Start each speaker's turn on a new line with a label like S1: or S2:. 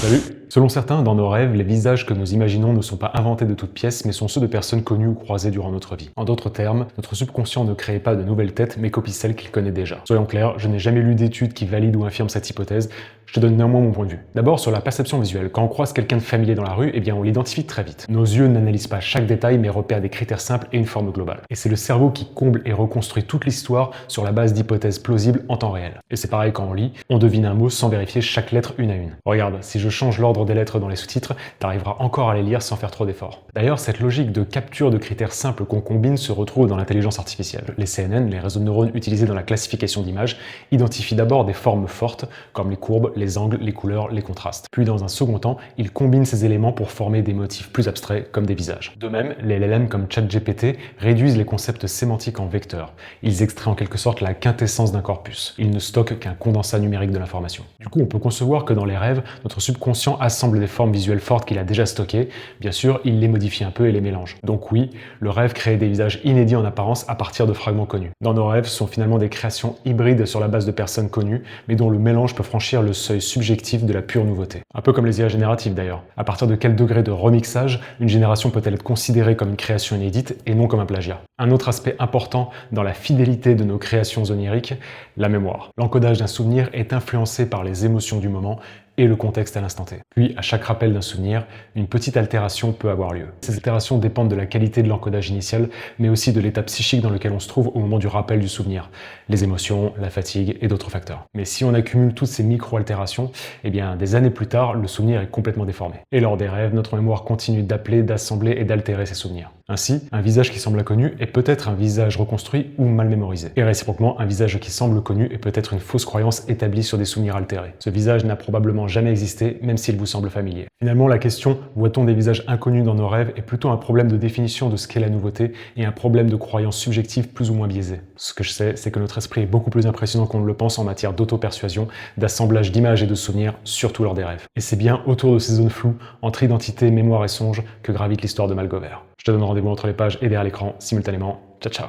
S1: Salut! Selon certains, dans nos rêves, les visages que nous imaginons ne sont pas inventés de toutes pièces, mais sont ceux de personnes connues ou croisées durant notre vie. En d'autres termes, notre subconscient ne crée pas de nouvelles têtes, mais copie celles qu'il connaît déjà. Soyons clairs, je n'ai jamais lu d'études qui valident ou infirment cette hypothèse, je te donne néanmoins mon point de vue. D'abord, sur la perception visuelle, quand on croise quelqu'un de familier dans la rue, eh bien on l'identifie très vite. Nos yeux n'analysent pas chaque détail, mais repèrent des critères simples et une forme globale. Et c'est le cerveau qui comble et reconstruit toute l'histoire sur la base d'hypothèses plausibles en temps réel. Et c'est pareil quand on lit, on devine un mot sans vérifier chaque lettre une à une. Regarde, si je change l'ordre des lettres dans les sous-titres, t'arriveras encore à les lire sans faire trop d'efforts. D'ailleurs, cette logique de capture de critères simples qu'on combine se retrouve dans l'intelligence artificielle. Les CNN, les réseaux de neurones utilisés dans la classification d'images, identifient d'abord des formes fortes, comme les courbes, les angles, les couleurs, les contrastes. Puis dans un second temps, ils combinent ces éléments pour former des motifs plus abstraits, comme des visages. De même, les LLM comme ChatGPT réduisent les concepts sémantiques en vecteurs. Ils extraient en quelque sorte la quintessence d'un corpus. Ils ne stockent qu'un condensat numérique de l'information. Du coup, on peut concevoir que dans les rêves, notre subconscient assemble des formes visuelles fortes qu'il a déjà stockées. Bien sûr, il les modifie un peu et les mélange. Donc oui, le rêve crée des visages inédits en apparence à partir de fragments connus. Dans nos rêves, ce sont finalement des créations hybrides sur la base de personnes connues, mais dont le mélange peut franchir le seuil subjectif de la pure nouveauté. Un peu comme les IA génératives d'ailleurs. À partir de quel degré de remixage une génération peut-elle être considérée comme une création inédite et non comme un plagiat? Un autre aspect important dans la fidélité de nos créations oniriques, la mémoire. L'encodage d'un souvenir est influencé par les émotions du moment et le contexte à l'instant T. Puis, à chaque rappel d'un souvenir, une petite altération peut avoir lieu. Ces altérations dépendent de la qualité de l'encodage initial, mais aussi de l'état psychique dans lequel on se trouve au moment du rappel du souvenir, les émotions, la fatigue et d'autres facteurs. Mais si on accumule toutes ces micro-altérations, eh bien, des années plus tard, le souvenir est complètement déformé. Et lors des rêves, notre mémoire continue d'appeler, d'assembler et d'altérer ces souvenirs. Ainsi, un visage qui semble inconnu est peut-être un visage reconstruit ou mal mémorisé. Et réciproquement, un visage qui semble connu est peut-être une fausse croyance établie sur des souvenirs altérés. Ce visage n'a probablement jamais existé, même s'il vous semble familier. Finalement, la question « voit-on des visages inconnus dans nos rêves ?» est plutôt un problème de définition de ce qu'est la nouveauté et un problème de croyance subjective plus ou moins biaisée. Ce que je sais, c'est que notre esprit est beaucoup plus impressionnant qu'on ne le pense en matière d'auto-persuasion, d'assemblage d'images et de souvenirs, surtout lors des rêves. Et c'est bien autour de ces zones floues, entre identité, mémoire et songe, que gravite l'histoire de Malgover. Je te donne rendez-vous entre les pages et derrière l'écran, simultanément. Ciao, ciao.